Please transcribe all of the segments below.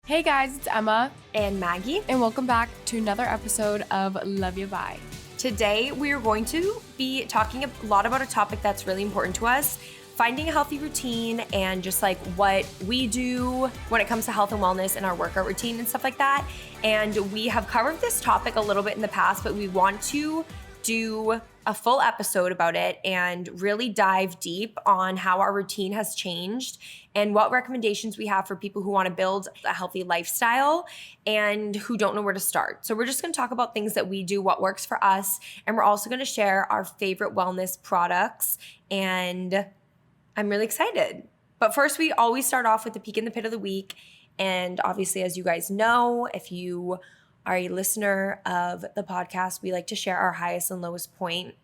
Hey guys, it's Emma and Maggie, and welcome back to another episode of Love You Bye. Today we are going to be talking a lot about a topic that's really important to us, finding a healthy routine and just like what we do when it comes to health and wellness and our workout routine and stuff like that. And we have covered this topic a little bit in the past, but we want to do a full episode about it and really dive deep on how our routine has changed and what recommendations we have for people who want to build a healthy lifestyle and who don't know where to start. So we're just going to talk about things that we do, what works for us, and we're also going to share our favorite wellness products, and I'm really excited. But first, we always start off with the peak and the pit of the week. And obviously, as you guys know, if you are a listener of the podcast, we like to share our highest and lowest point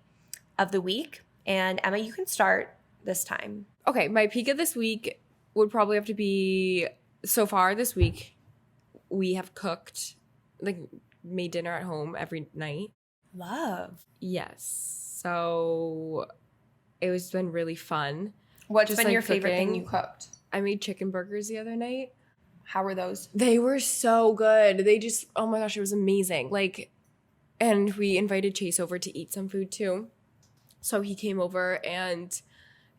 of the week. And Emma, you can start this time. Okay, my peak of this week would probably have to be, so far this week, we have cooked, like made dinner at home every night. Love. Yes. So it was been really fun. What's Just been like your favorite cooking. thing you cooked? I made chicken burgers the other night. How were those? They were so good. They just, oh my gosh, it was amazing. Like, and we invited Chase over to eat some food too. So he came over and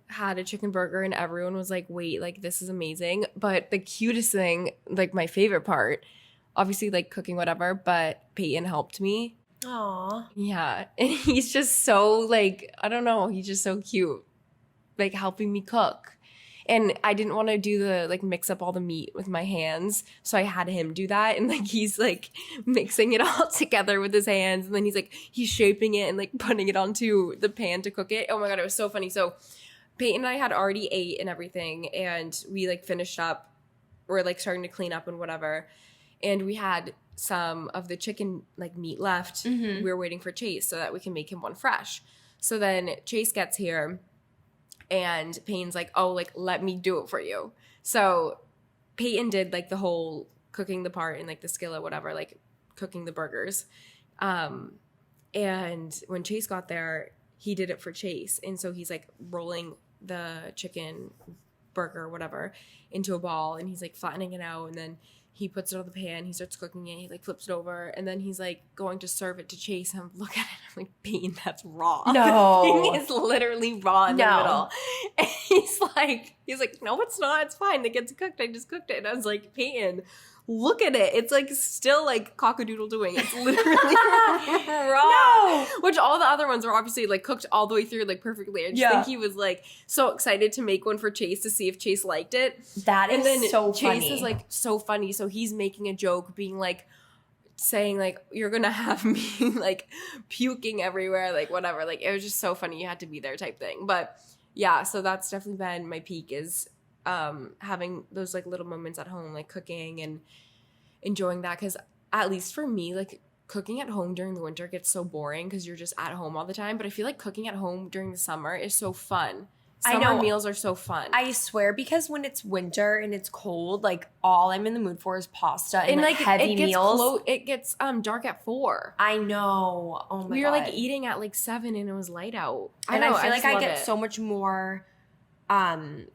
had a chicken burger and everyone was like, wait, like this is amazing. But the cutest thing, like my favorite part, obviously like cooking whatever, but Peyton helped me. Aw. Yeah. And he's just so like, I don't know, he's just so cute, like helping me cook. And I didn't want to do the like mix up all the meat with my hands. So I had him do that. And like he's like mixing it all together with his hands. And then he's shaping it and like putting it onto the pan to cook it. Oh my God, it was so funny. So Peyton and I had already ate and everything. And we like finished up. We're like starting to clean up and whatever. And we had some of the chicken like meat left. Mm-hmm. We were waiting for Chase so that we can make him one fresh. So then Chase gets here. And Peyton's like, oh, like, let me do it for you. So Peyton did, like, the whole cooking the part in, like, the skillet, whatever, like, cooking the burgers. And when Chase got there, he did it for Chase. And so he's, like, rolling the chicken burger or whatever into a ball. And he's, like, flattening it out. And then he puts it on the pan. He starts cooking it. He, like, flips it over. And then he's, like, going to serve it to Chase. And I'm looking at it. I'm like, Peyton, that's raw. No. The thing is literally raw in the middle. And he's like, no, it's not. It's fine. It gets cooked. I just cooked it. And I was like, Peyton, look at it. It's, like, still, like, cock-a-doodle doing. It's literally raw. No. Which all the other ones were obviously, like, cooked all the way through, like, perfectly. I just think he was, like, so excited to make one for Chase to see if Chase liked it. That is and then so Chase funny. is, like, so funny. So he's making a joke, being, like, saying, like, you're gonna have me, like, puking everywhere, like, whatever. Like, it was just so funny. You had to be there type thing. But, yeah, so that's definitely been my peak is having those, like, little moments at home, like, cooking and enjoying that. Because at least for me, like, cooking at home during the winter gets so boring because you're just at home all the time. But I feel like cooking at home during the summer is so fun. Summer meals are so fun. I swear, because when it's winter and it's cold, like all I'm in the mood for is pasta and like heavy meals. It gets dark at 4. I know. Oh my God. We were like eating at like 7 and it was light out. I feel like I get so much more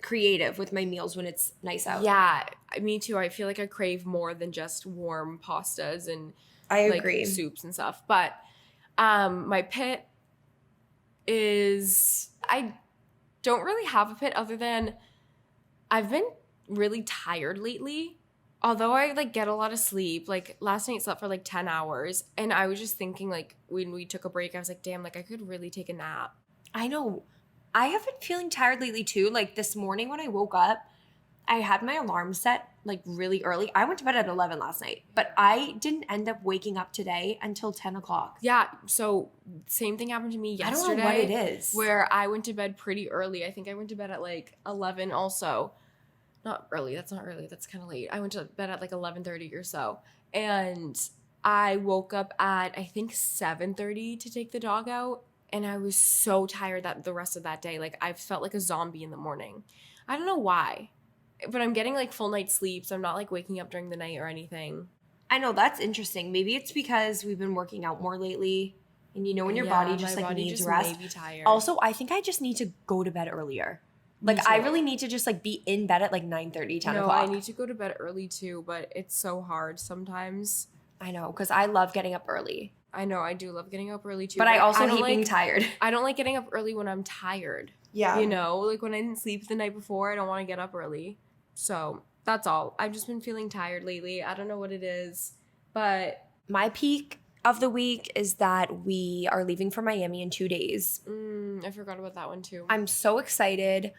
creative with my meals when it's nice out. Yeah, me too. I feel like I crave more than just warm pastas and I agree. Like, soups and stuff. But my pit is I don't really have a pit other than I've been really tired lately. Although I like get a lot of sleep, like last night slept for like 10 hours. And I was just thinking like when we took a break, I was like, damn, like I could really take a nap. I know. I have been feeling tired lately too. Like this morning when I woke up, I had my alarm set like really early. I went to bed at 11 last night, but I didn't end up waking up today until 10 o'clock. Yeah, so same thing happened to me yesterday. I don't know what it is. Where I went to bed pretty early. I think I went to bed at like 11 also. Not early, that's not early, that's kind of late. I went to bed at like 11:30 or so. And I woke up at I think 7:30 to take the dog out. And I was so tired that the rest of that day. Like I felt like a zombie in the morning. I don't know why. But I'm getting like full night's sleep, so I'm not like waking up during the night or anything. I know, that's interesting. Maybe it's because we've been working out more lately. And you know when your body just like needs rest. May be tired. Also, I think I just need to go to bed earlier. Like, I really need to just, like, be in bed at, like, 9:30, 10 o'clock. I need to go to bed early, too, but it's so hard sometimes. I know, because I love getting up early. I know, I do love getting up early, too. But I also hate being tired. I don't like getting up early when I'm tired. Yeah. You know? Like, when I didn't sleep the night before, I don't want to get up early. So, that's all. I've just been feeling tired lately. I don't know what it is, but... My peak of the week is that we are leaving for Miami in 2 days. I forgot about that one, too. I'm so excited.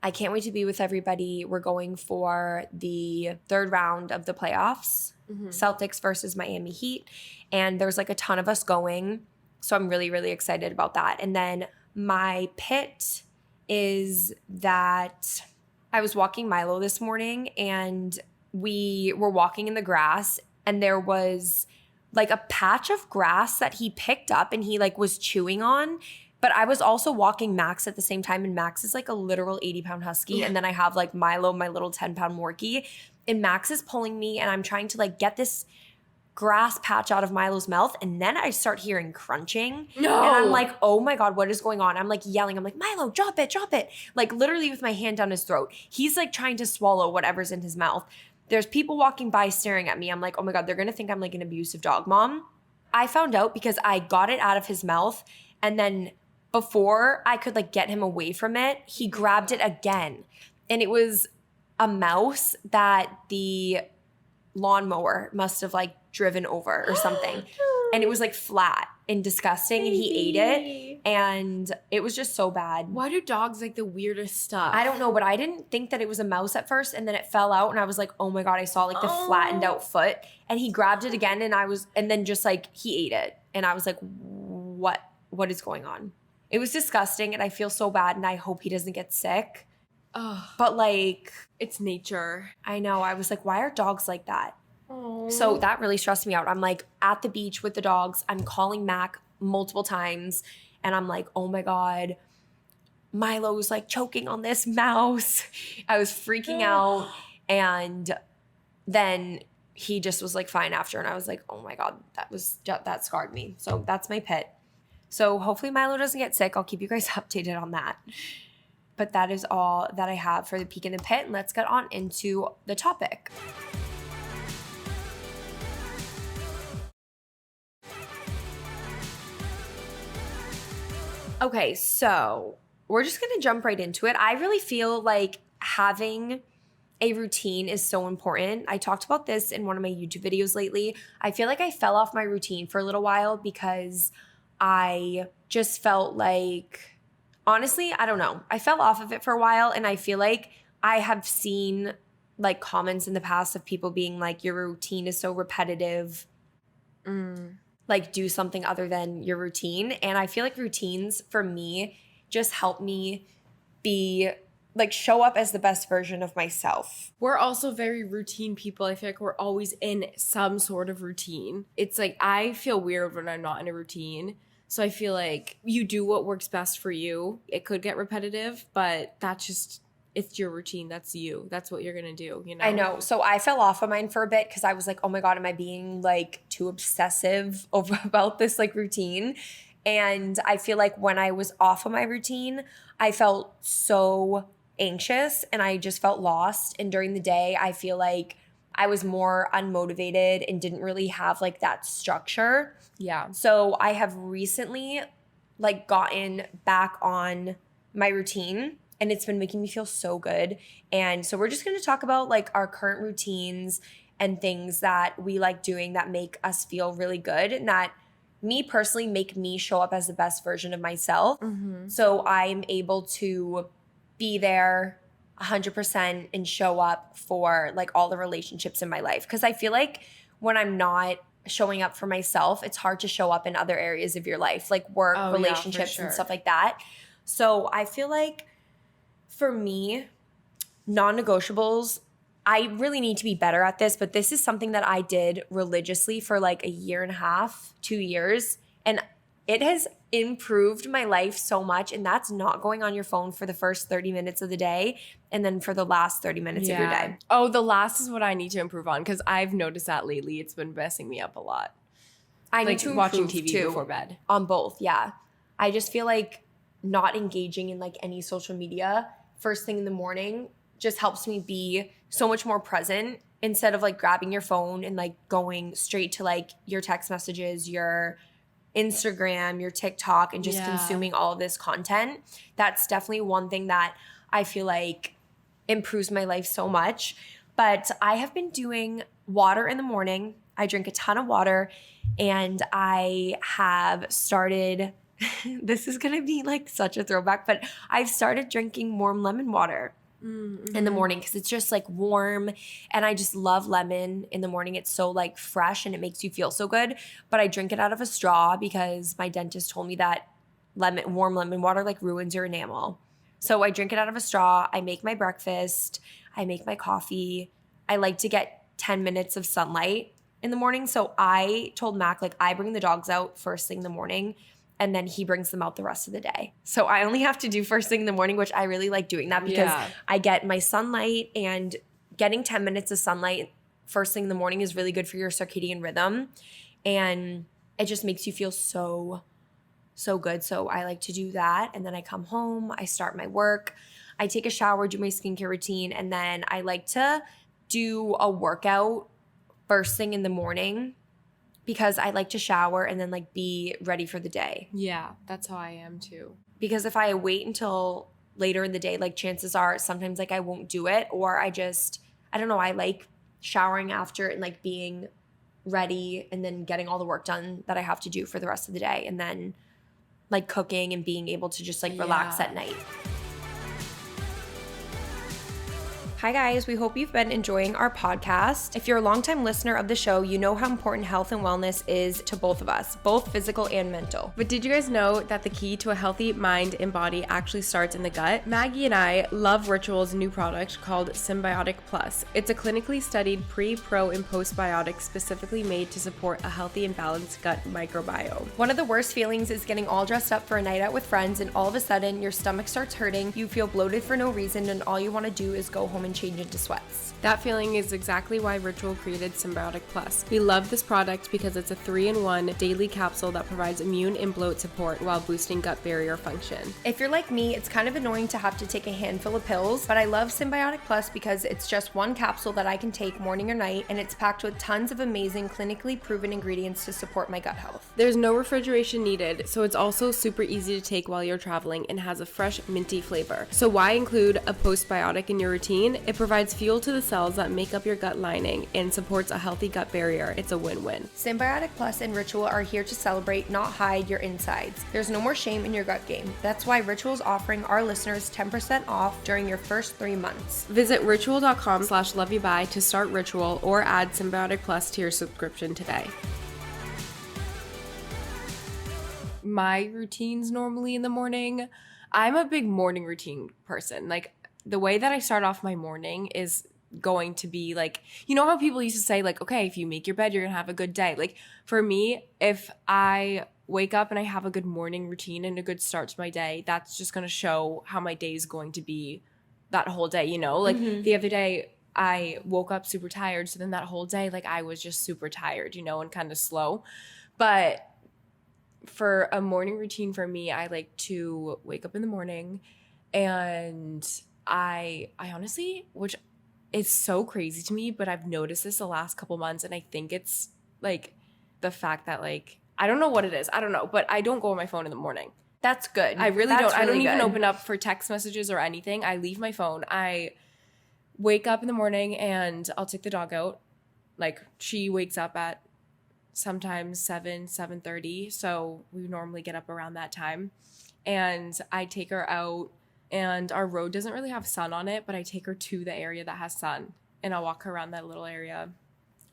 I can't wait to be with everybody. We're going for the third round of the playoffs, Celtics versus Miami Heat. And there's like a ton of us going. So I'm really, really excited about that. And then my pit is that I was walking Milo this morning and we were walking in the grass and there was like a patch of grass that he picked up and he like was chewing on. But I was also walking Max at the same time, and Max is like a literal 80-pound husky. And then I have like Milo, my little 10-pound Morkie. And Max is pulling me, and I'm trying to like get this grass patch out of Milo's mouth. And then I start hearing crunching. No. And I'm like, oh my God, what is going on? I'm like yelling. I'm like, Milo, drop it, drop it. Like literally with my hand down his throat. He's like trying to swallow whatever's in his mouth. There's people walking by staring at me. I'm like, oh my God, they're going to think I'm like an abusive dog mom. I found out because I got it out of his mouth, and then before I could like get him away from it, he grabbed it again. And it was a mouse that the lawnmower must have like driven over or something. And it was like flat and disgusting, and he ate it. And it was just so bad. Why do dogs like the weirdest stuff? I don't know, but I didn't think that it was a mouse at first, and then it fell out and I was like, oh my God, I saw like the flattened out foot, and he grabbed it again and then just like he ate it. And I was like, what is going on? It was disgusting, and I feel so bad, and I hope he doesn't get sick. Ugh. But like, It's nature. I know, I was like, why are dogs like that? Oh. So that really stressed me out. I'm like at the beach with the dogs. I'm calling Mac multiple times, and I'm like, oh my God, Milo's like choking on this mouse. I was freaking out, and then he just was like fine after, and I was like, oh my God, that scarred me. So that's my pit. So hopefully Milo doesn't get sick. I'll keep you guys updated on that. But that is all that I have for the peek in the pit. And let's get on into the topic. Okay, so we're just going to jump right into it. I really feel like having a routine is so important. I talked about this in one of my YouTube videos lately. I feel like I fell off my routine for a little while because I just felt like, honestly, I don't know. I fell off of it for a while, and I feel like I have seen like comments in the past of people being like, your routine is so repetitive. Like, do something other than your routine. And I feel like routines for me just help me be like show up as the best version of myself. We're also very routine people. I feel like we're always in some sort of routine. It's like I feel weird when I'm not in a routine. So I feel like you do what works best for you. It could get repetitive, but that's just, it's your routine. That's you. That's what you're going to do, you know? I know. So I fell off of mine for a bit because I was like, oh my God, am I being like too obsessive about this like routine? And I feel like when I was off of my routine, I felt so anxious and I just felt lost. And during the day, I feel like I was more unmotivated and didn't really have like that structure. Yeah. So I have recently like gotten back on my routine, and it's been making me feel so good. And so we're just going to talk about like our current routines and things that we like doing that make us feel really good and that me personally make me show up as the best version of myself. So I'm able to be there 100% and show up for like all the relationships in my life. Because I feel like when I'm not showing up for myself, it's hard to show up in other areas of your life, like work, relationships, and stuff like that. So I feel like for me, non-negotiables, I really need to be better at this, but this is something that I did religiously for like a year and a half, 2 years. And it has improved my life so much. And that's not going on your phone for the first 30 minutes of the day and then for the last 30 minutes of your day. Oh, the last is what I need to improve on because I've noticed that lately. It's been messing me up a lot. I need to improve watching TV too, before bed. On both, yeah. I just feel like not engaging in like any social media first thing in the morning just helps me be so much more present instead of like grabbing your phone and like going straight to like your text messages, your Instagram, your TikTok, and just consuming all of this content. That's definitely one thing that I feel like improves my life so much. But I have been doing water in the morning. I drink a ton of water, and I have started this is going to be like such a throwback, but I've started drinking warm lemon water in the morning because it's just like warm, and I just love lemon in the morning. It's so like fresh and it makes you feel so good. But I drink it out of a straw because my dentist told me that warm lemon water like ruins your enamel. So I drink it out of a straw. I make my breakfast. I make my coffee. I like to get 10 minutes of sunlight in the morning. So I told Mac, like, I bring the dogs out first thing in the morning, and then he brings them out the rest of the day. So I only have to do first thing in the morning, which I really like doing that because I get my sunlight, and getting 10 minutes of sunlight first thing in the morning is really good for your circadian rhythm. And it just makes you feel so good. So I like to do that. And then I come home, I start my work, I take a shower, do my skincare routine, and then I like to do a workout first thing in the morning because I like to shower and then like be ready for the day. Yeah, that's how I am too. Because if I wait until later in the day, like chances are sometimes like I won't do it, or I don't know, I like showering after and like being ready and then getting all the work done that I have to do for the rest of the day, and then like cooking and being able to just like relax at night. Hi guys, we hope you've been enjoying our podcast. If you're a longtime listener of the show, you know how important health and wellness is to both of us, both physical and mental. But did you guys know that the key to a healthy mind and body actually starts in the gut? Maggie and I love Ritual's new product called Symbiotic Plus. It's a clinically studied pre, pro, and postbiotic specifically made to support a healthy and balanced gut microbiome. One of the worst feelings is getting all dressed up for a night out with friends, and all of a sudden your stomach starts hurting, you feel bloated for no reason, and all you want to do is go home and change into sweats. That feeling is exactly why Ritual created Symbiotic Plus. We love this product because it's a 3-in-1 daily capsule that provides immune and bloat support while boosting gut barrier function. If you're like me, it's kind of annoying to have to take a handful of pills, but I love Symbiotic Plus because it's just one capsule that I can take morning or night, and it's packed with tons of amazing clinically proven ingredients to support my gut health. There's no refrigeration needed, so it's also super easy to take while you're traveling and has a fresh minty flavor. So why include a postbiotic in your routine? It provides fuel to the cells that make up your gut lining and supports a healthy gut barrier. It's a win-win. Symbiotic Plus and Ritual are here to celebrate, not hide your insides. There's no more shame in your gut game. That's why Ritual's offering our listeners 10% off during your first 3 months. Visit ritual.com/loveyoubuy to start Ritual or add Symbiotic Plus to your subscription today. My routines normally in the morning, I'm a big morning routine person. Like, the way that I start off my morning is going to be like, you know how people used to say like, okay, if you make your bed, you're gonna have a good day. Like for me, if I wake up and I have a good morning routine and a good start to my day, that's just gonna show how my day is going to be that whole day, you know? Like the other day I woke up super tired, so then that whole day, like I was just super tired, you know, and kind of slow. But for a morning routine for me, I like to wake up in the morning, and I honestly, which is so crazy to me, but I've noticed this the last couple months, and I think it's like the fact that like, I don't know what it is. I don't know, but I don't go on my phone in the morning. That's good. I really don't. I don't even good. open up for text messages or anything. I leave my phone. I wake up in the morning and I'll take the dog out. Like she wakes up at sometimes 7:30. So we normally get up around that time, and I take her out. And our road doesn't really have sun on it, but I take her to the area that has sun, and I'll walk her around that little area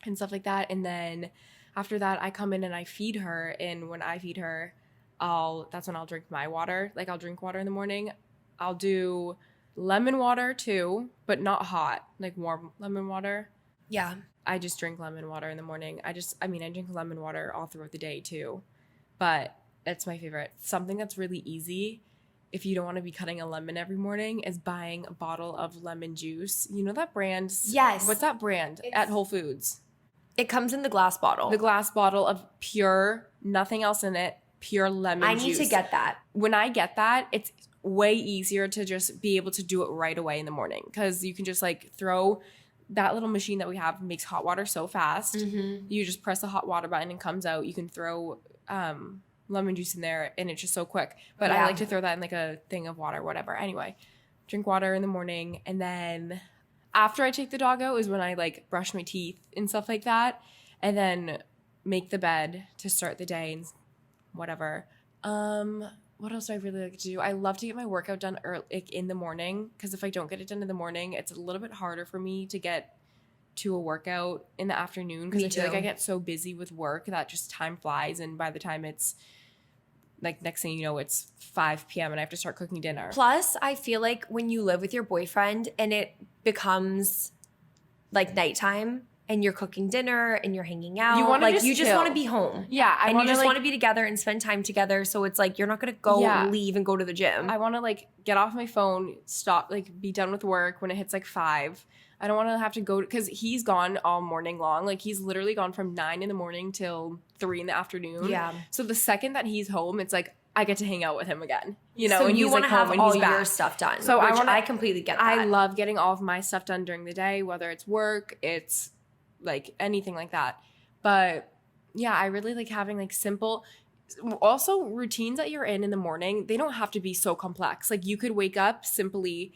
and stuff like that. And then after that, I come in and I feed her. And when I feed her, that's when I'll drink my water. Like I'll drink water in the morning. I'll do lemon water too, but not hot, like warm lemon water. Yeah. I just drink lemon water in the morning. I drink lemon water all throughout the day too, but it's my favorite. Something that's really easy, if you don't want to be cutting a lemon every morning, is buying a bottle of lemon juice. You know that brand? Yes. What's that brand? At Whole Foods. It comes in the glass bottle. The glass bottle of pure, nothing else in it, pure lemon juice. I need to get that. When I get that, it's way easier to just be able to do it right away in the morning because you can just like throw that little machine that we have makes hot water so fast. You just press the hot water button and it comes out. You can throw lemon juice in there and it's just so quick. But I like to throw that in like a thing of water, whatever. Anyway, drink water in the morning, and then after I take the dog out is when I like brush my teeth and stuff like that, and then make the bed to start the day and whatever. What else do I really like to do? I love to get my workout done early, like in the morning, because if I don't get it done in the morning, it's a little bit harder for me to get to a workout in the afternoon because I feel like I get so busy with work that just time flies, and by the time it's like next thing you know, it's 5 p.m. and I have to start cooking dinner. Plus, I feel like when you live with your boyfriend and it becomes like nighttime and you're cooking dinner and you're hanging out, you just want to be home. Yeah. And you just want to be together and spend time together. So it's like, you're not going to go leave and go to the gym. I want to like get off my phone, stop, like be done with work when it hits like 5. I don't want to have to go because he's gone all morning long. Like he's literally gone from 9 in the morning till 3 in the afternoon. Yeah. So the second that he's home, it's like I get to hang out with him again. You know, so and you want to have all your your stuff done. So I completely get that. I love getting all of my stuff done during the day, whether it's work, it's like anything like that. But yeah, I really like having like simple. Also, routines that you're in the morning, they don't have to be so complex. Like you could wake up simply,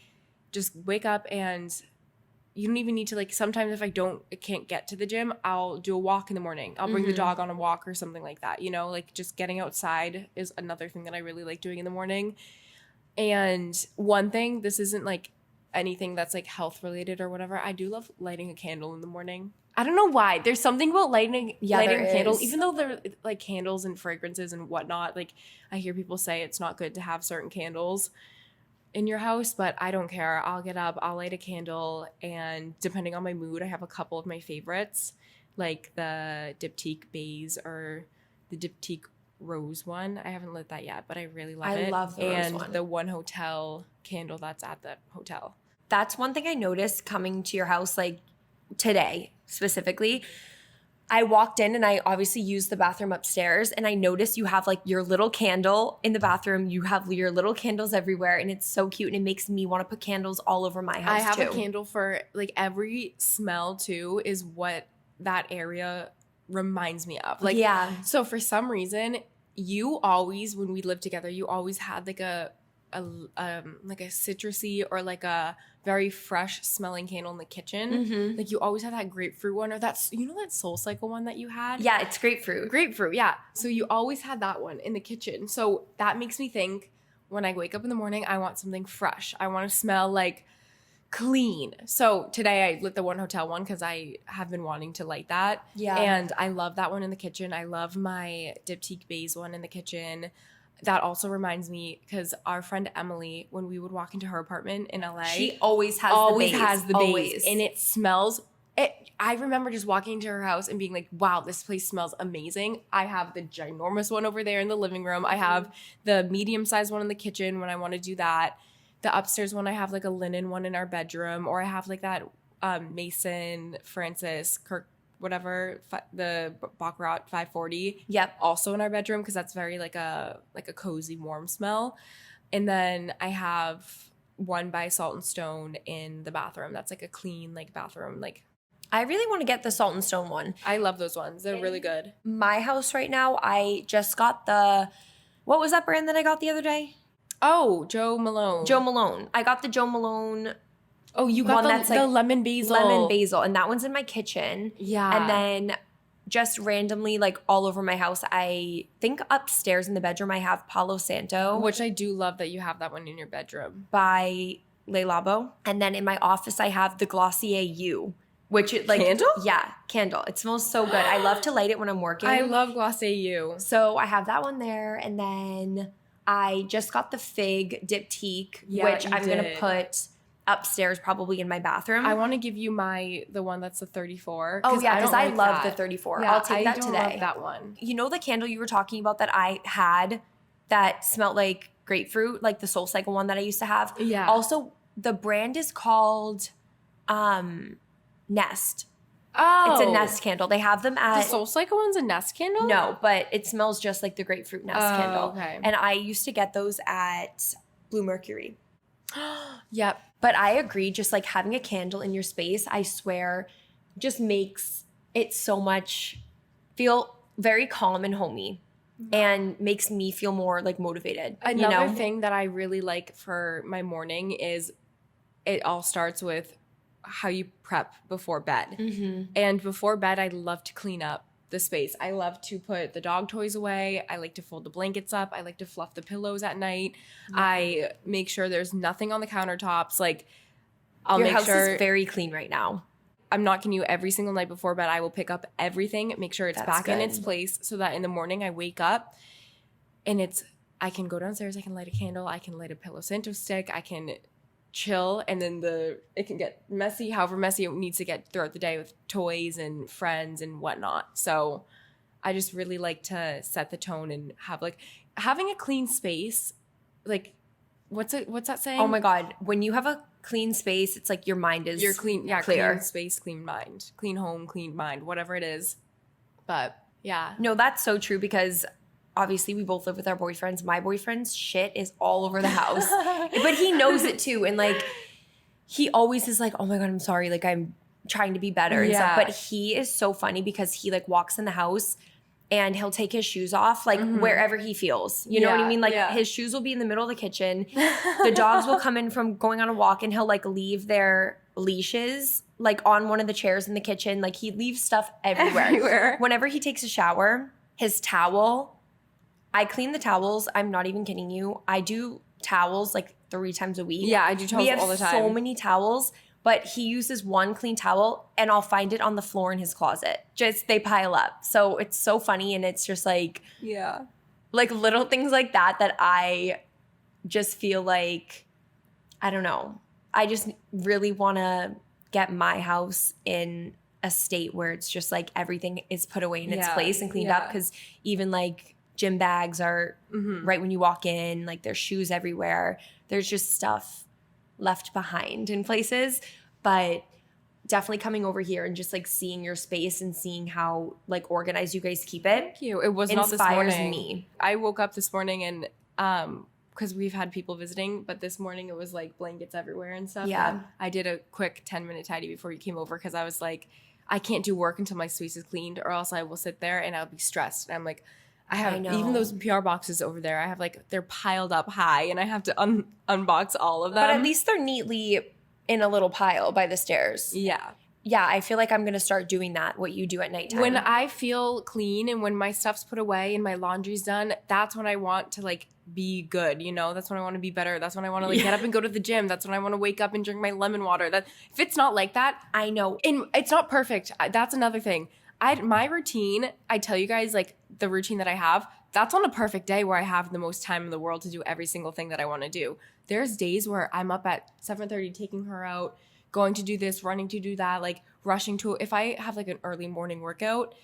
just wake up and you don't even need to like, sometimes if I can't get to the gym, I'll do a walk in the morning. I'll bring the dog on a walk or something like that. You know, like just getting outside is another thing that I really like doing in the morning. And one thing, this isn't like anything that's like health related or whatever. I do love lighting a candle in the morning. I don't know why. There's something about lighting a candle, even though they're like candles and fragrances and whatnot. Like I hear people say it's not good to have certain candles in your house, but I don't care. I'll get up, I'll light a candle, and depending on my mood, I have a couple of my favorites, like the Diptyque Beige or the Diptyque Rose one. I haven't lit that yet, but I really love it. I love the rose one. And the One Hotel candle that's at the hotel. That's one thing I noticed coming to your house, like today specifically. I walked in and I obviously used the bathroom upstairs, and I noticed you have like your little candle in the bathroom. You have your little candles everywhere, and it's so cute, and it makes me want to put candles all over my house. I have a candle for like every smell too, is what that area reminds me of. Like, yeah. So for some reason, you always, when we lived together, you always had like a citrusy or like a very fresh smelling candle in the kitchen. Like you always had that grapefruit one, or that's, you know, that Soul Cycle one that you had? Yeah, it's grapefruit. Yeah. So you always had that one in the kitchen. So that makes me think when I wake up in the morning, I want something fresh. I want to smell like clean. So today I lit the One Hotel one because I have been wanting to light that. Yeah. And I love that one in the kitchen. I love my Diptyque Beige one in the kitchen. That also reminds me, because our friend Emily, when we would walk into her apartment in LA, she always has the beige. And it smells. I remember just walking into her house and being like, wow, this place smells amazing. I have the ginormous one over there in the living room. I have the medium-sized one in the kitchen when I want to do that. The upstairs one, I have like a linen one in our bedroom, or I have like that Mason Francis Kirk, whatever, the Baccarat 540. Yep. Also in our bedroom, because that's very like a cozy, warm smell. And then I have one by Salt and Stone in the bathroom. That's like a clean like bathroom. Like I really want to get the Salt and Stone one. I love those ones. They're really good. My house right now, I just got what was that brand that I got the other day? Oh, Joe Malone. I got the Joe Malone. Oh, you got the lemon basil. Lemon basil. And that one's in my kitchen. Yeah. And then just randomly, like all over my house, I think upstairs in the bedroom, I have Palo Santo. Which I do love that you have that one in your bedroom. By Le Labo. And then in my office, I have the Glossier U. Which it like candle? Yeah, candle. It smells so good. I love to light it when I'm working. I love Glossier U. So I have that one there. And then I just got the Fig Diptyque, which I'm going to put upstairs probably in my bathroom. I want to give you the one that's the 34. Oh yeah, because I love the 34. Yeah, I'll take that today. I love that one. You know the candle you were talking about that I had that smelled like grapefruit, like the Soul Cycle one that I used to have? Yeah. Also, the brand is called Nest. Oh. It's a Nest candle. They have them at... The Soul Cycle one's a Nest candle? No, but it smells just like the grapefruit Nest candle. Okay. And I used to get those at blue mercury. Yep. But I agree, just like having a candle in your space, I swear, just makes it so much feel very calm and homey and makes me feel more like motivated. Another thing that I really like for my morning is it all starts with how you prep before bed. And before bed, I love to clean up the space. I love to put the dog toys away. I like to fold the blankets up. I like to fluff the pillows at night. I make sure there's nothing on the countertops. Like, I'll Your make house sure is very clean right now. I'm not kidding you. Every single night before bed, I will pick up everything, make sure it's That's back in good. its place, so that in the morning I wake up and I can go downstairs. I can light a candle. I can light a Palo Santo stick. I can chill, and then it can get messy, however messy it needs to get throughout the day with toys and friends and whatnot. So I just really like to set the tone and have like having a clean space. Like, what's that saying? Oh my God. When you have a clean space, it's like your mind is clear. clear. Clean space, clean mind, clean home, clean mind, whatever it is. But yeah. No, that's so true because obviously we both live with our boyfriends. My boyfriend's shit is all over the house. But he knows it too. And like he always is like, oh my God, I'm sorry. Like I'm trying to be better and stuff. But he is so funny because he like walks in the house and he'll take his shoes off like wherever he feels. You know what I mean? Like his shoes will be in the middle of the kitchen. The dogs will come in from going on a walk and he'll like leave their leashes like on one of the chairs in the kitchen. Like he leaves stuff everywhere. Whenever he takes a shower, his towel, I clean the towels. I'm not even kidding you. I do towels like 3 times a week. Yeah, I do towels all the time. We have so many towels, but he uses one clean towel and I'll find it on the floor in his closet. Just they pile up. So it's so funny and it's just like like little things like that I just feel like, I don't know. I just really want to get my house in a state where it's just like everything is put away in its place and cleaned up, because even like gym bags are right when you walk in, like there's shoes everywhere. There's just stuff left behind in places. But definitely coming over here and just like seeing your space and seeing how like organized you guys keep it. Thank you. It was not this inspires morning. me. I woke up this morning and because we've had people visiting, but this morning it was like blankets everywhere and stuff. Yeah. And I did a quick 10-minute tidy before you came over because I was like, I can't do work until my space is cleaned or else I will sit there and I'll be stressed. And I'm like, I know. Even those PR boxes over there, I have like, they're piled up high and I have to unbox all of them. But at least they're neatly in a little pile by the stairs. Yeah. Yeah, I feel like I'm going to start doing that, what you do at nighttime. When I feel clean and when my stuff's put away and my laundry's done, that's when I want to like be good, you know? That's when I want to be better. That's when I want to like get up and go to the gym. That's when I want to wake up and drink my lemon water. That if it's not like that, I know. And it's not perfect. That's another thing. My routine, I tell you guys, like the routine that I have, that's on a perfect day where I have the most time in the world to do every single thing that I want to do. There's days where I'm up at 7:30 taking her out, going to do this, running to do that, like rushing to, if I have like an early morning workout,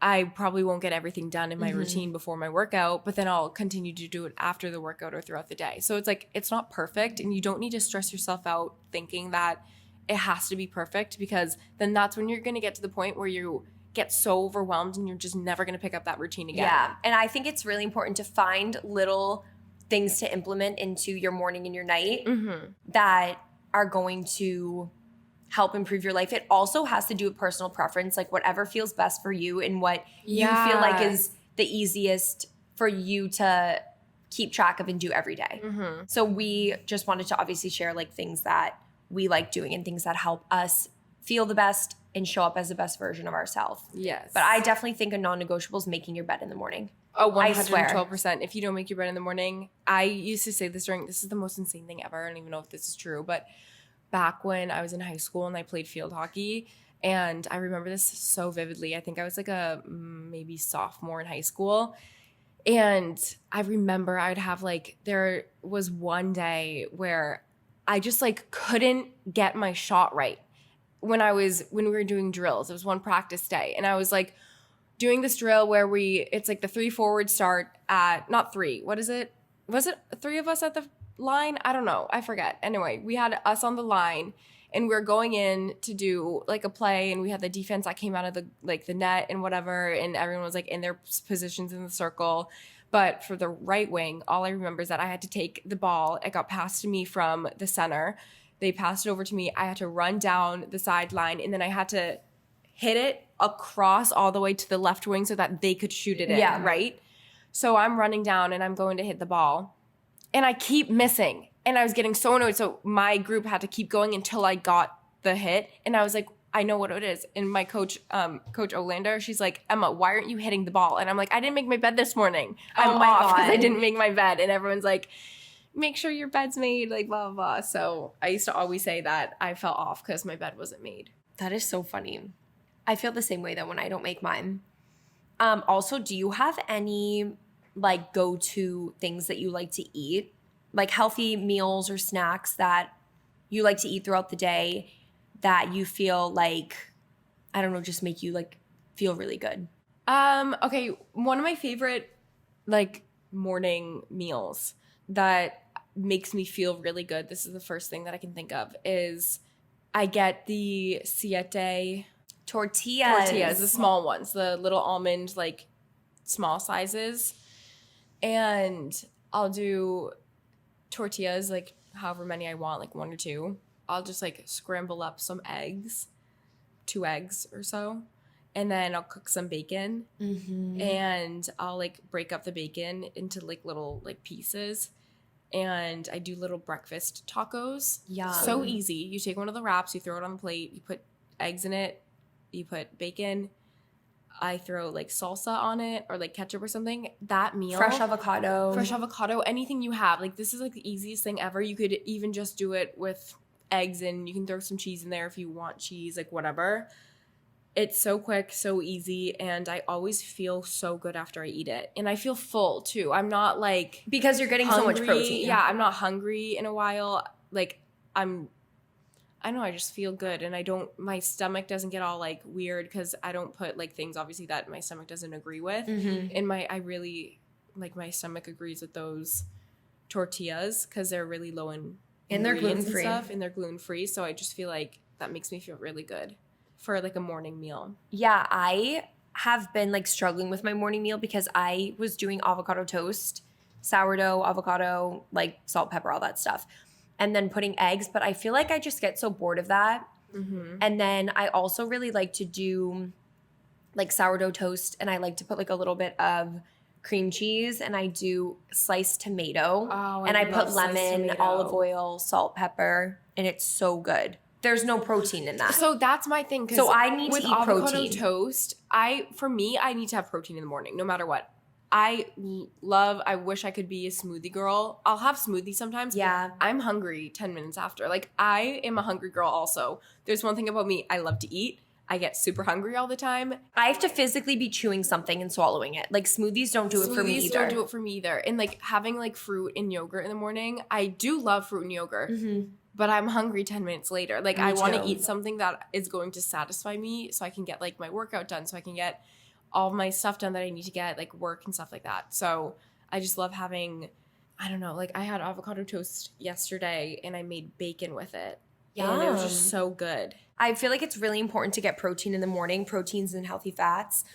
I probably won't get everything done in my routine before my workout, but then I'll continue to do it after the workout or throughout the day. So it's like, it's not perfect and you don't need to stress yourself out thinking that it has to be perfect, because then that's when you're going to get to the point where you get so overwhelmed and you're just never going to pick up that routine again. Yeah. And I think it's really important to find little things to implement into your morning and your night that are going to help improve your life. It also has to do with personal preference, like whatever feels best for you and what you feel like is the easiest for you to keep track of and do every day. So we just wanted to obviously share like things that we like doing and things that help us feel the best and show up as the best version of ourselves. Yes. But I definitely think a non-negotiable is making your bed in the morning. Oh, 112%. If you don't make your bed in the morning, I used to say this this is the most insane thing ever. I don't even know if this is true, but back when I was in high school and I played field hockey, and I remember this so vividly. I think I was like a maybe sophomore in high school. And I remember I'd have like, there was one day where I just like couldn't get my shot right. When we were doing drills, it was one practice day, and I was like doing this drill where it's like the 3 forward start at, not 3, what is it? Was it 3 of us at the line? I don't know. I forget. Anyway, we had us on the line and we are going in to do like a play, and we had the defense that came out of the net and whatever, and everyone was like in their positions in the circle. But for the right wing, all I remember is that I had to take the ball. It got passed to me from the center. They passed it over to me. I had to run down the sideline, and then I had to hit it across all the way to the left wing so that they could shoot it in, right? So I'm running down, and I'm going to hit the ball, and I keep missing. And I was getting so annoyed. So my group had to keep going until I got the hit. And I was like, I know what it is. And my coach, Coach Olander, she's like, Emma, why aren't you hitting the ball? And I'm like, I didn't make my bed this morning. I'm off because I didn't make my bed. And everyone's like, make sure your bed's made, like blah, blah, blah. So I used to always say that I fell off because my bed wasn't made. That is so funny. I feel the same way though when I don't make mine. Also, do you have any like go-to things that you like to eat? Like healthy meals or snacks that you like to eat throughout the day that you feel like, I don't know, just make you like feel really good? Okay, one of my favorite like morning meals that makes me feel really good, this is the first thing that I can think of, is I get the siete tortillas, the small ones, the little almond like small sizes. And I'll do tortillas, like however many I want, like 1 or 2. I'll just like scramble up some eggs, 2 eggs or so, and then I'll cook some bacon, and I'll like break up the bacon into like little like pieces, and I do little breakfast tacos. Yeah, so easy. You take one of the wraps, you throw it on the plate, you put eggs in it, you put bacon. I throw like salsa on it or like ketchup or something. That meal. Fresh avocado, anything you have. Like this is like the easiest thing ever. You could even just do it with eggs and you can throw some cheese in there if you want cheese, like whatever. It's so quick, so easy, and I always feel so good after I eat it. And I feel full too. I'm not like because you're getting hungry. so much protein. Yeah, I'm not hungry in a while. Like I don't know, I just feel good, and my stomach doesn't get all like weird because I don't put like things obviously that my stomach doesn't agree with. And I really like my stomach agrees with those tortillas because they're really low in and they're gluten-free and they're gluten-free. So I just feel like that makes me feel really good for like a morning meal. Yeah, I have been like struggling with my morning meal because I was doing avocado toast, sourdough, avocado, like salt, pepper, all that stuff. And then putting eggs, but I feel like I just get so bored of that. And then I also really like to do like sourdough toast, and I like to put like a little bit of cream cheese, and I do sliced tomato, and I put lemon, olive oil, salt, pepper, and it's so good. There's no protein in that. So that's my thing. So I need to eat avocado protein. Toast, I need to have protein in the morning, no matter what. I wish I could be a smoothie girl. I'll have smoothies sometimes. Yeah. I'm hungry 10 minutes after. Like, I am a hungry girl also. There's one thing about me. I love to eat. I get super hungry all the time. I have to physically be chewing something and swallowing it. Like, smoothies don't do it for me either. Smoothies don't do it for me either. And, like, having, like, fruit and yogurt in the morning, I do love fruit and yogurt. But I'm hungry 10 minutes later. Like, I want to eat something that is going to satisfy me so I can get, like, my workout done, so I can get all my stuff done that I need to get, like work and stuff like that. So I just love having, I don't know, like I had avocado toast yesterday and I made bacon with it. Yeah. And it was just so good. I feel like it's really important to get protein in the morning, proteins and healthy fats.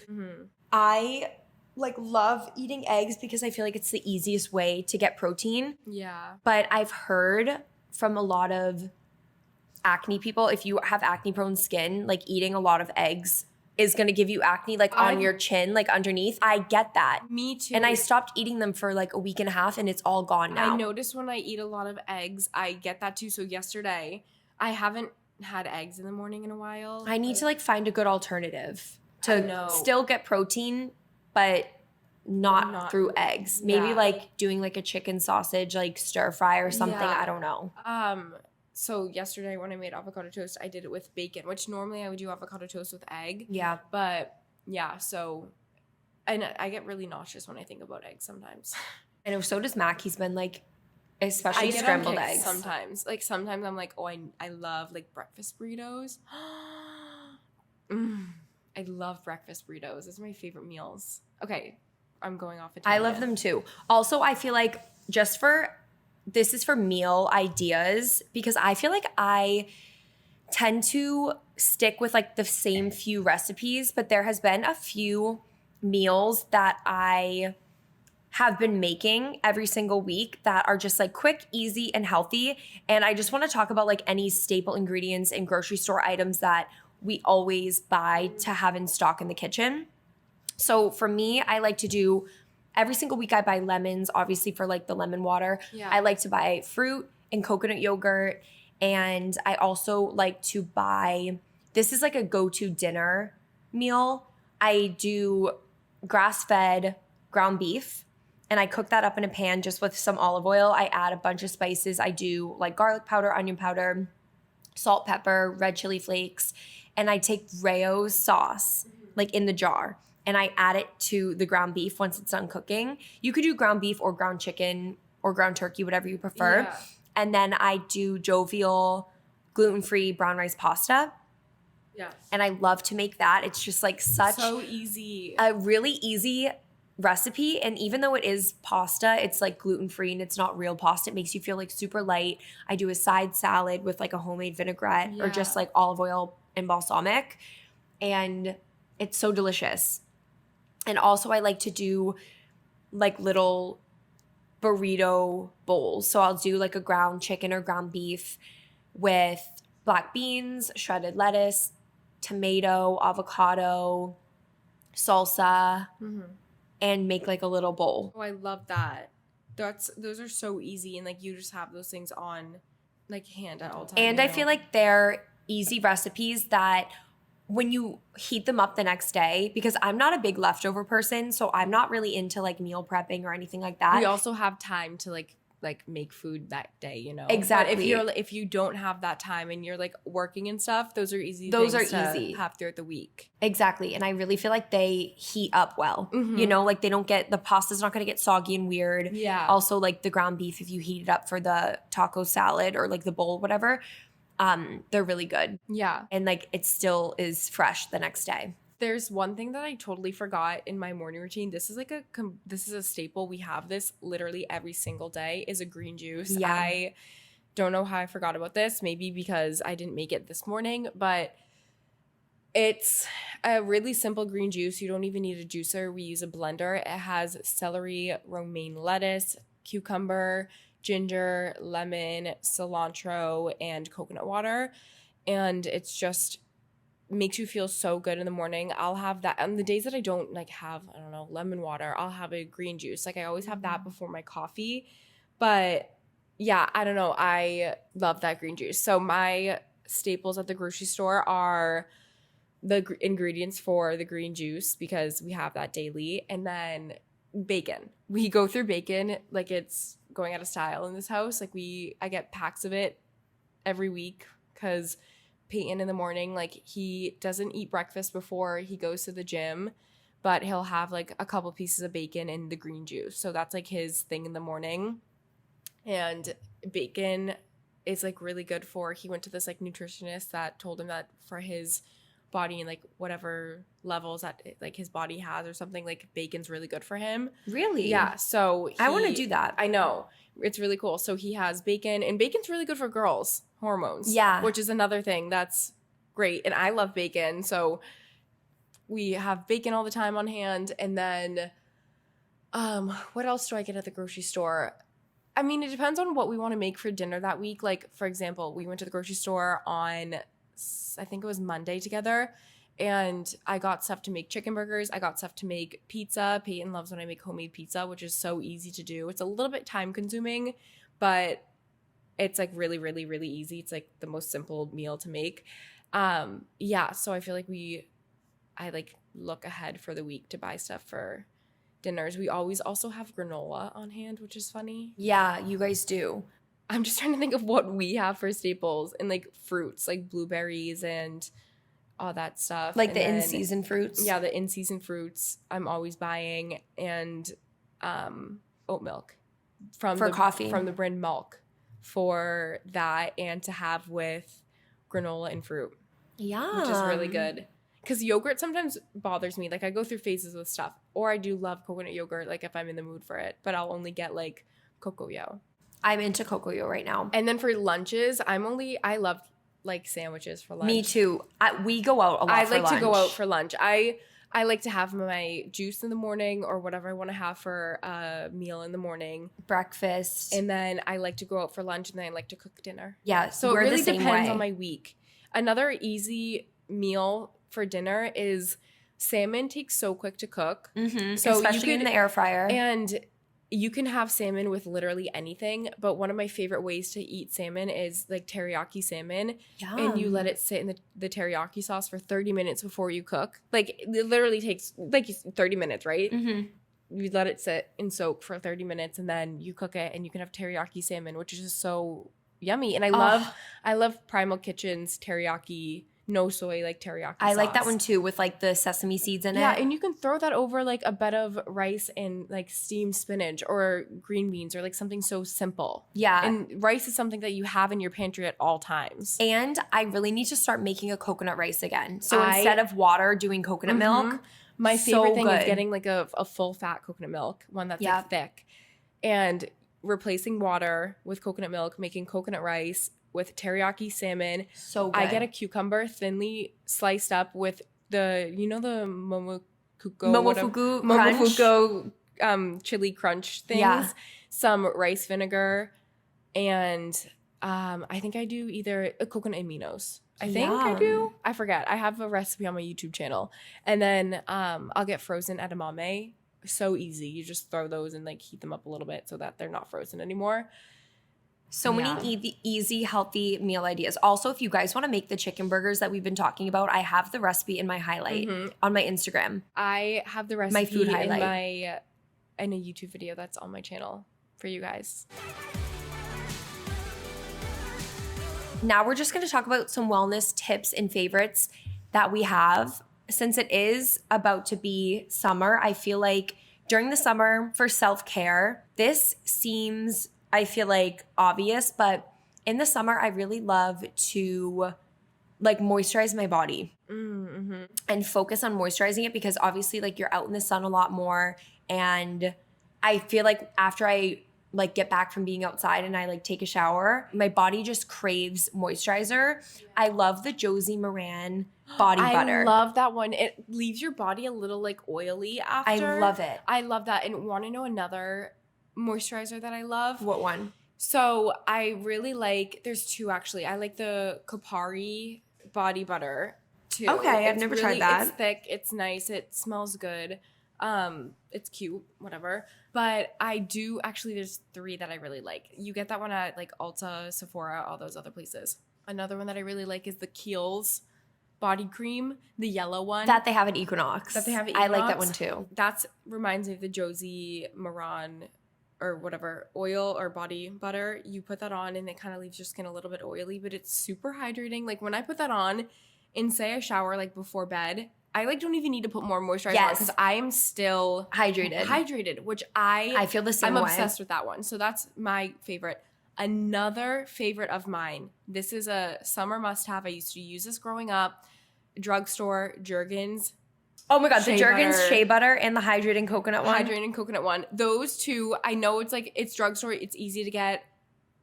I like love eating eggs because I feel like it's the easiest way to get protein. Yeah. But I've heard from a lot of acne people, if you have acne prone skin, like eating a lot of eggs is going to give you acne like on your chin, like underneath. I get that. Me too. And I stopped eating them for like a week and a half and it's all gone now. I notice when I eat a lot of eggs, I get that too. So yesterday, I haven't had eggs in the morning in a while. I need to like find a good alternative to still get protein, but not through eggs. Maybe like doing like a chicken sausage, like stir fry or something. Yeah. I don't know. So yesterday when I made avocado toast, I did it with bacon, which normally I would do avocado toast with egg. Yeah. But yeah, so and I get really nauseous when I think about eggs sometimes. I know, so does Mac. He's been like, especially scrambled eggs. Sometimes. Like sometimes I'm like, oh, I love like breakfast burritos. I love breakfast burritos. It's my favorite meals. Okay, I'm going off a tangent. I love them too. Also, I feel like this is for meal ideas because I feel like I tend to stick with like the same few recipes, but there has been a few meals that I have been making every single week that are just like quick, easy, and healthy. And I just want to talk about like any staple ingredients and grocery store items that we always buy to have in stock in the kitchen. So for me, I like to do every single week I buy lemons, obviously for like the lemon water. Yeah. I like to buy fruit and coconut yogurt. And I also like to buy, this is like a go-to dinner meal. I do grass-fed ground beef and I cook that up in a pan just with some olive oil. I add a bunch of spices. I do like garlic powder, onion powder, salt, pepper, red chili flakes. And I take Rao's sauce like in the jar and I add it to the ground beef once it's done cooking. You could do ground beef or ground chicken or ground turkey, whatever you prefer. Yeah. And then I do jovial, gluten-free brown rice pasta. Yes. And I love to make that. It's just like such so easy. a really easy recipe. And even though it is pasta, it's like gluten-free and it's not real pasta. It makes you feel like super light. I do a side salad with like a homemade vinaigrette or just like olive oil and balsamic. And it's so delicious. And also I like to do like little burrito bowls. So I'll do like a ground chicken or ground beef with black beans, shredded lettuce, tomato, avocado, salsa, and make like a little bowl. Oh, I love that. Those are so easy, and like you just have those things on like hand at all times. And I feel like they're easy recipes that when you heat them up the next day, because I'm not a big leftover person, so I'm not really into like meal prepping or anything like that. We also have time to like make food that day, you know. Exactly. But if you don't have that time and you're like working and stuff, those are easy. Those things are to easy. have throughout the week. Exactly. And I really feel like they heat up well. You know, like they don't get, the pasta's not going to get soggy and weird. Yeah. Also like the ground beef, if you heat it up for the taco salad or like the bowl, whatever, they're really good. Yeah. And like it still is fresh the next day. There's one thing that I totally forgot in my morning routine. This is like this is a staple. We have this literally every single day, is a green juice. Yeah. I don't know how I forgot about this. Maybe because I didn't make it this morning, but it's a really simple green juice. You don't even need a juicer. We use a blender. It has celery, romaine lettuce, cucumber, ginger, lemon, cilantro, and coconut water. And it's just makes you feel so good in the morning. I'll have that on the days that I don't like have, I don't know, lemon water. I'll have a green juice. Like I always have that before my coffee. But yeah, I don't know. I love that green juice. So my staples at the grocery store are the ingredients for the green juice because we have that daily, and then bacon. We go through bacon like it's going out of style in this house. Like I get packs of it every week because Peyton in the morning, like he doesn't eat breakfast before he goes to the gym, but he'll have like a couple pieces of bacon and the green juice. So that's like his thing in the morning. And bacon is like really good he went to this like nutritionist that told him that for his body and like whatever levels that like his body has or something, like bacon's really good for him. Really? Yeah. So I want to do that. I know. It's really cool. So he has bacon, and bacon's really good for girls' hormones. Yeah. Which is another thing that's great. And I love bacon. So we have bacon all the time on hand. And then what else do I get at the grocery store? I mean, it depends on what we want to make for dinner that week. Like, for example, we went to the grocery store on, I think it was Monday together, and I got stuff to make chicken burgers. I got stuff to make pizza. Peyton loves when I make homemade pizza, which is so easy to do. It's a little bit time consuming, but it's like really, really, really easy. It's like the most simple meal to make. Yeah, so I feel like I like look ahead for the week to buy stuff for dinners. We always also have granola on hand, which is funny. Yeah, you guys do. I'm just trying to think of what we have for staples and like fruits, like blueberries and all that stuff. Like and the then, in-season fruits? Yeah, the in-season fruits I'm always buying, and oat milk from coffee. From the brand Milk for that, and to have with granola and fruit. Yeah. Which is really good. Because yogurt sometimes bothers me. Like I go through phases with stuff. Or I do love coconut yogurt, like if I'm in the mood for it. But I'll only get like Cocoa-Yo. I'm into Cocoa-Yo right now. And then for lunches, I love like sandwiches for lunch. Me too. We go out a lot for lunch. I like to go out for lunch. I I like to have my juice in the morning or whatever I want to have for a meal in the morning. Breakfast. And then I like to go out for lunch, and then I like to cook dinner. Yeah, so we're it really the same depends way. on my week. Another easy meal for dinner is salmon takes so quick to cook. So especially in the air fryer. And you can have salmon with literally anything, but one of my favorite ways to eat salmon is like teriyaki salmon. Yum. And you let it sit in the teriyaki sauce for 30 minutes before you cook. Like it literally takes like 30 minutes, right? You let it sit and soak for 30 minutes, and then you cook it, and you can have teriyaki salmon, which is just so yummy. And I love Primal Kitchen's teriyaki, no soy, like teriyaki sauce. I like that one too, with like the sesame seeds in it. Yeah, and you can throw that over like a bed of rice and like steamed spinach or green beans or like something so simple. Yeah. And rice is something that you have in your pantry at all times. And I really need to start making a coconut rice again. So instead of water, doing coconut milk. My favorite thing good. is getting like a full fat coconut milk, one that's like thick, and replacing water with coconut milk, making coconut rice with teriyaki salmon. So good. I get a cucumber thinly sliced up with the momofuku chili crunch things. Yeah. Some rice vinegar, and I think I do either coconut aminos. I think I do. I forget. I have a recipe on my YouTube channel. And then I'll get frozen edamame. So easy. You just throw those and like heat them up a little bit so that they're not frozen anymore. So many easy, healthy meal ideas. Also, if you guys want to make the chicken burgers that we've been talking about, I have the recipe in my highlight on my Instagram. I have the recipe my food highlight in a YouTube video that's on my channel for you guys. Now we're just going to talk about some wellness tips and favorites that we have. Since it is about to be summer, I feel like during the summer for self-care, this seems, I feel like, obvious, but in the summer, I really love to like moisturize my body and focus on moisturizing it, because obviously like you're out in the sun a lot more, and I feel like after I like get back from being outside and I like take a shower, my body just craves moisturizer. I love the Josie Maran body butter. I love that one. It leaves your body a little like oily after. I love it. I love that. And want to know another moisturizer that I love? What one? So I really like, there's two actually. I like the Kopari body butter too. Okay, I've never tried that. It's thick, it's nice, it smells good. It's cute, whatever. But I do actually, there's three that I really like. You get that one at like Ulta, Sephora, all those other places. Another one that I really like is the Kiehl's body cream, the yellow one. That they have at Equinox. I like that one too. That reminds me of the Josie Maran or whatever, oil or body butter. You put that on and it kind of leaves your skin a little bit oily, but it's super hydrating. Like when I put that on and say I shower like before bed, I like don't even need to put more moisturizer on because I am still hydrated, which I feel the same way. I'm obsessed with that one. So that's my favorite. Another favorite of mine. This is a summer must-have. I used to use this growing up. Drugstore, Jergens. Oh my God, the Jergens shea butter and the hydrating coconut one. Those two, I know it's like, it's drugstore. It's easy to get.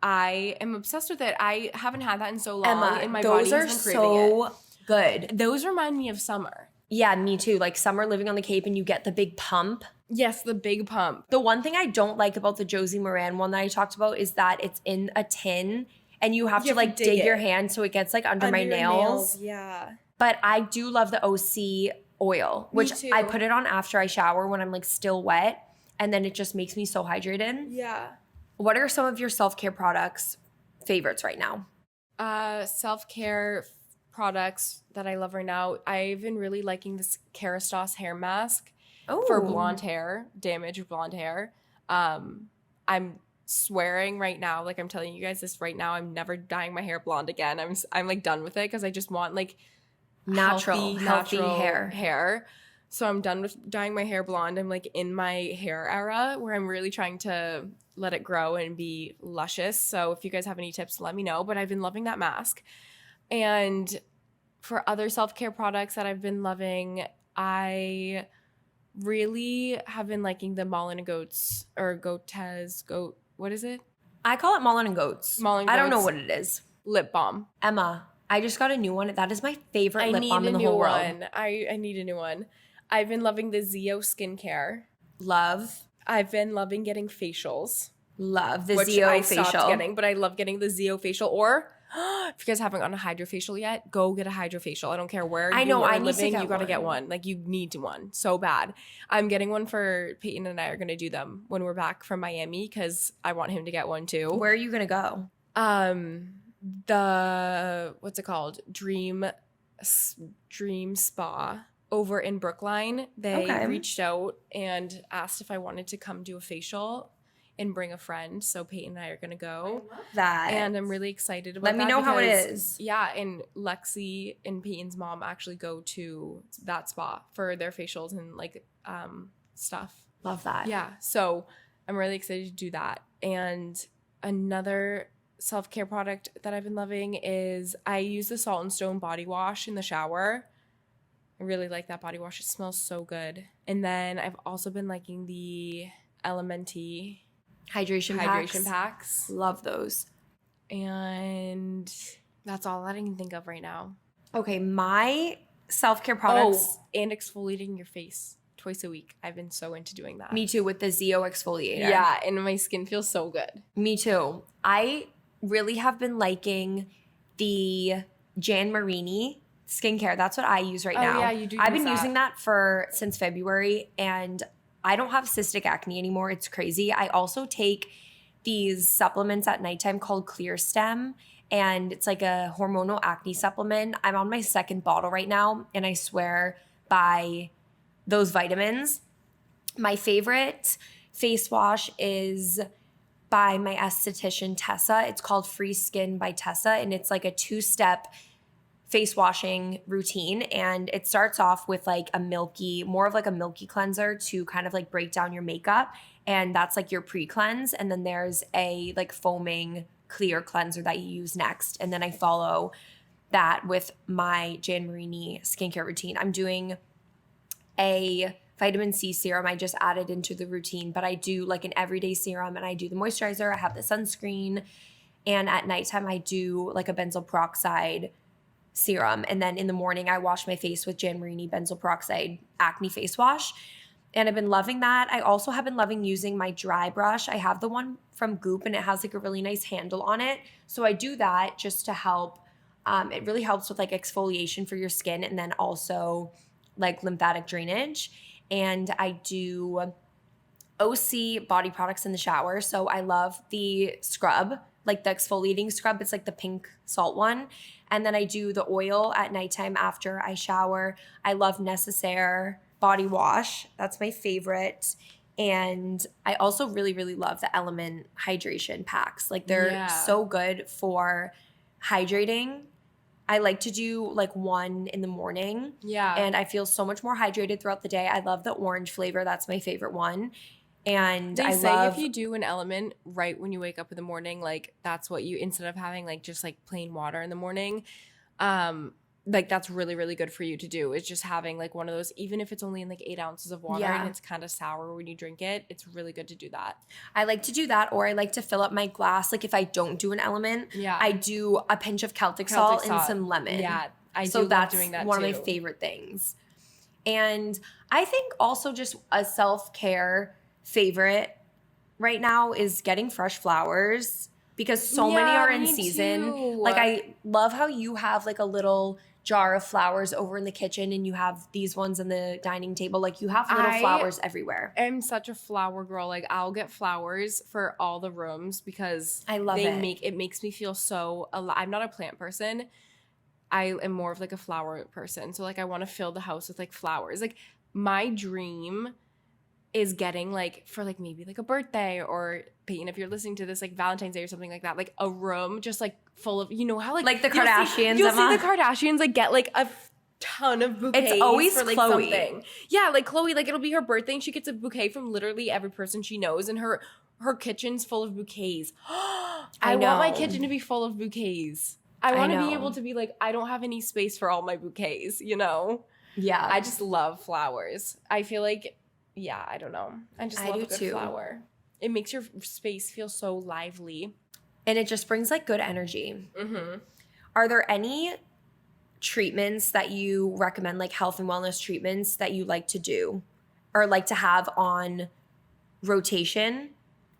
I am obsessed with it. I haven't had that in so long. Emma, and my body has been craving so good. Those remind me of summer. Yeah, me too. Like summer living on the Cape and you get the big pump. Yes, the big pump. The one thing I don't like about the Josie Maran one that I talked about is that it's in a tin and you have to like dig your hand so it gets like under my nails. Yeah. But I do love the OC oil, which I put it on after I shower when I'm like still wet, and then it just makes me so hydrated. Yeah. What are some of your self-care products favorites right now? Self-care products that I love right now. I've been really liking this Kerastase hair mask for blonde hair, damaged blonde hair. I'm swearing right now, like I'm telling you guys this right now, I'm never dyeing my hair blonde again. I'm like done with it because I just want like natural hair. So I'm done with dyeing my hair blonde. I'm like in my hair era where I'm really trying to let it grow and be luscious. So if you guys have any tips, let me know. But I've been loving that mask. And for other self-care products that I've been loving, I really have been liking the Mullen & Goats or what is it? I call it Mullen & Goats. I don't know what it is. Lip balm. Emma, I just got a new one. That is my favorite lip balm in the whole world. I need a new one. I've been loving the Zeo skincare. Love. I've been loving getting facials. Love the which Zeo I facial. stopped getting, but I love getting the Zeo facial. Or if you guys haven't gotten a hydrofacial yet, go get a hydrofacial. I don't care where you are living, you gotta get one. Like, you need one so bad. I'm getting one for Peyton, and I are gonna do them when we're back from Miami because I want him to get one too. Where are you gonna go? The what's it called? Dream Spa over in Brookline. They reached out and asked if I wanted to come do a facial and bring a friend. So Peyton and I are going to go. I love that. And I'm really excited about that. Let me know how it is. Yeah, and Lexi and Peyton's mom actually go to that spa for their facials and like stuff. Love that. Yeah, so I'm really excited to do that. And another self-care product that I've been loving is I use the Salt and Stone body wash in the shower. I really like that body wash. It smells so good. And then I've also been liking the Elementi hydration packs. Love those. And that's all that I can think of right now. Okay, my self-care products. Oh, and exfoliating your face twice a week. I've been so into doing that. Me too, with the Zeo exfoliator. Yeah, and my skin feels so good. Me too. I really have been liking the Jan Marini skincare. That's what I use right now. Yeah, you do. I've been using that since February, and I don't have cystic acne anymore. It's crazy. I also take these supplements at nighttime called Clear Stem, and it's like a hormonal acne supplement. I'm on my second bottle right now, and I swear by those vitamins. My favorite face wash is by my esthetician Tessa. It's called Free Skin by Tessa, and it's like a 2-step face washing routine, and it starts off with like more of like a milky cleanser to kind of like break down your makeup, and that's like your pre-cleanse, and then there's a like foaming clear cleanser that you use next, and then I follow that with my Jan Marini skincare routine. I'm doing a vitamin C serum I just added into the routine, but I do like an everyday serum, and I do the moisturizer, I have the sunscreen, and at nighttime I do like a benzoyl peroxide serum, and then in the morning I wash my face with Jan Marini benzoyl peroxide acne face wash, and I've been loving that. I also have been loving using my dry brush. I have the one from Goop, and it has like a really nice handle on it, so I do that just to help. It really helps with like exfoliation for your skin, and then also like lymphatic drainage. And I do OC body products in the shower, so I love the scrub, like the exfoliating scrub. It's like the pink salt one. And then I do the oil at nighttime after I shower. I love Necessaire body wash. That's my favorite. And I also really, really love the Element hydration packs. Like, they're so good for hydrating. I like to do like one in the morning. Yeah. And I feel so much more hydrated throughout the day. I love the orange flavor. That's my favorite one. And they say if you do an Element right when you wake up in the morning, like that's what you, instead of having like just like plain water in the morning, like that's really, really good for you to do. It's just having like one of those, even if it's only in like 8 ounces of water and it's kind of sour when you drink it, it's really good to do that. I like to do that, or I like to fill up my glass. Like if I don't do an Element, I do a pinch of Celtic salt and some lemon. Yeah, I do love doing that too. One of my favorite things. And I think also just a self-care favorite right now is getting fresh flowers, because so many are in season. Too. Like I love how you have like a little jar of flowers over in the kitchen, and you have these ones on the dining table. Like you have little flowers everywhere. I'm such a flower girl. Like I'll get flowers for all the rooms because I love it. It makes me feel so alive. I'm not a plant person. I am more of like a flower person. So like I want to fill the house with like flowers. Like my dream is getting like for like maybe like a birthday, or Peyton, if you're listening to this, like Valentine's Day or something like that, like a room just like full of, you know how like the Kardashians, you'll see the Kardashians like get like a ton of bouquets. It's always for, like, Chloe. Something. Yeah, like Chloe, like it'll be her birthday and she gets a bouquet from literally every person she knows, and her kitchen's full of bouquets. I want my kitchen to be full of bouquets. I want to be able to be like, I don't have any space for all my bouquets, you know? Yeah. I just love flowers. I feel like, yeah, I don't know. I just love a good flower. It makes your space feel so lively. And it just brings like good energy. Mm-hmm. Are there any treatments that you recommend, like health and wellness treatments that you like to do or like to have on rotation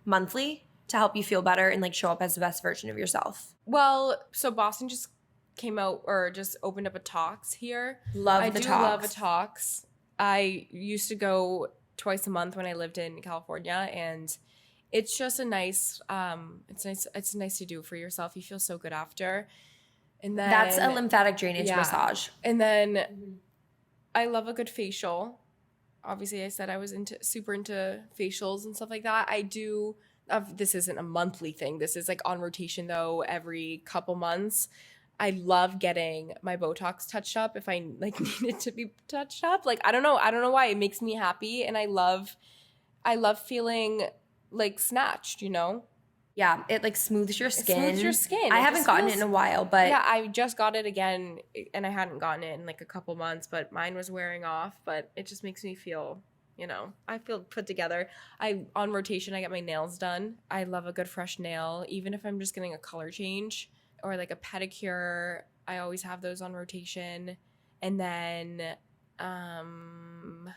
monthly to help you feel better and like show up as the best version of yourself? Well, so Boston just came out or just opened up a Tox here. Love the Tox. Love a Tox. I used to go twice a month when I lived in California, and it's just a nice it's nice to do for yourself. You feel so good after. And then that's a lymphatic drainage massage. And then I love a good facial. Obviously, I said I was super into facials and stuff like that. I do. This isn't a monthly thing. This is like on rotation though, every couple months. I love getting my Botox touched up if I like need it to be touched up. Like I don't know why it makes me happy, and I love feeling like snatched, you know? Yeah, it like smooths your skin. It smooths your skin. I haven't gotten it in a while, but yeah, I just got it again, and I hadn't gotten it in like a couple months, but mine was wearing off. But it just makes me feel, you know, I feel put together. On rotation, I get my nails done. I love a good fresh nail, even if I'm just getting a color change or like a pedicure. I always have those on rotation. And then I'm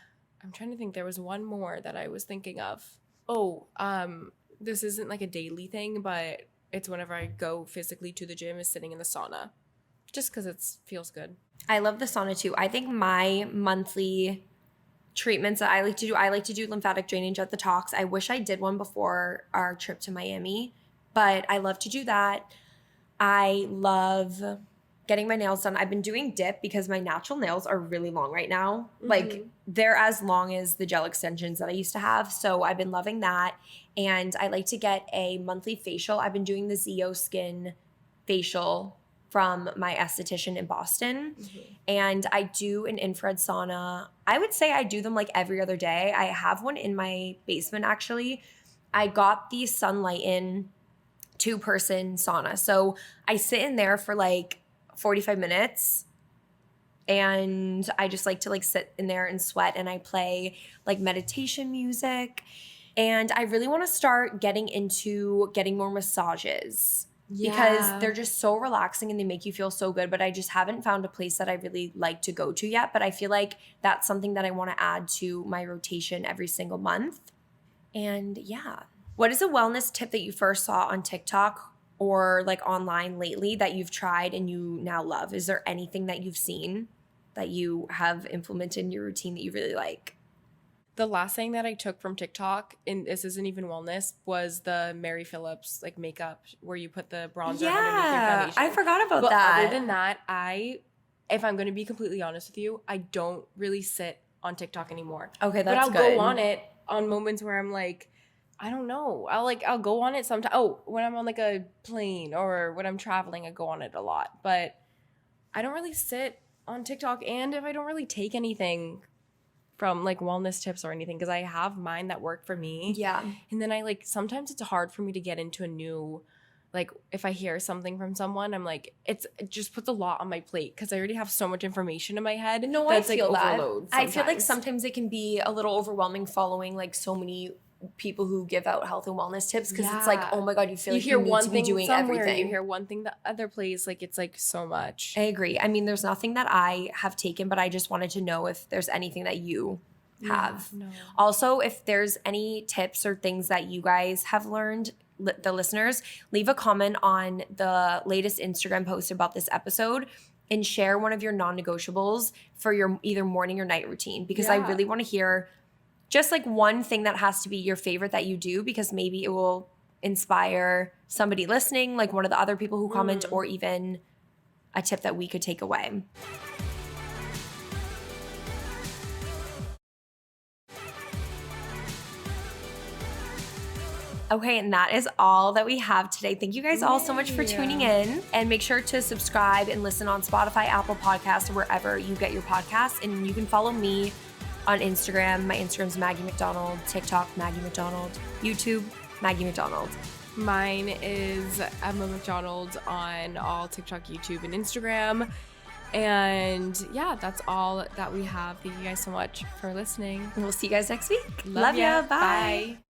trying to think. There was one more that I was thinking of. This isn't like a daily thing, but it's whenever I go physically to the gym is sitting in the sauna, just because it feels good. I love the sauna too. I think my monthly treatments that I like to do lymphatic drainage at the Tox. I wish I did one before our trip to Miami, but I love to do that. I love getting my nails done. I've been doing dip because my natural nails are really long right now. Mm-hmm. Like they're as long as the gel extensions that I used to have. So I've been loving that. And I like to get a monthly facial. I've been doing the Zeo Skin facial from my esthetician in Boston. Mm-hmm. And I do an infrared sauna. I would say I do them like every other day. I have one in my basement actually. I got the Sunlight in 2-person sauna. So I sit in there for like 45 minutes and I just like to like sit in there and sweat, and I play like meditation music, and I really want to start getting more massages because they're just so relaxing and they make you feel so good, but I just haven't found a place that I really like to go to yet, but I feel like that's something that I want to add to my rotation every single month. And yeah. What is a wellness tip that you first saw on TikTok or like online lately that you've tried and you now love? Is there anything that you've seen that you have implemented in your routine that you really like? The last thing that I took from TikTok, and this isn't even wellness, was the Mary Phillips like makeup where you put the bronzer underneath your foundation. I forgot about but that. Other than that, if I'm going to be completely honest with you, I don't really sit on TikTok anymore. Okay, but that's I'll good. go on it on moments where I'm like, I don't know. I'll go on it sometimes. Oh, when I'm on like a plane or when I'm traveling, I go on it a lot. But I don't really sit on TikTok, and if I don't really take anything from like wellness tips or anything, because I have mine that work for me. Yeah. And then I like, sometimes it's hard for me to get into a new, like if I hear something from someone, I'm like, it just puts a lot on my plate because I already have so much information in my head. No, I feel like that. Overload I feel like sometimes it can be a little overwhelming following like so many people who give out health and wellness tips, because it's like, oh my god, you feel like you need to be doing everything. You hear one thing the other place, like it's like so much. I agree. I mean, there's nothing that I have taken, but I just wanted to know if there's anything that you have. No. Also, if there's any tips or things that you guys have learned, the listeners, leave a comment on the latest Instagram post about this episode and share one of your non-negotiables for your either morning or night routine, because I really want to hear just like one thing that has to be your favorite that you do, because maybe it will inspire somebody listening, like one of the other people who comment, or even a tip that we could take away. Okay, and that is all that we have today. Thank you guys all so much for tuning in, and make sure to subscribe and listen on Spotify, Apple Podcasts, or wherever you get your podcasts. And you can follow me on Instagram. My Instagram's Maggie McDonald, TikTok Maggie McDonald, YouTube Maggie McDonald. Mine is Emma McDonald on all TikTok, YouTube, and Instagram. And yeah, that's all that we have. Thank you guys so much for listening. And we'll see you guys next week. Love ya. Bye.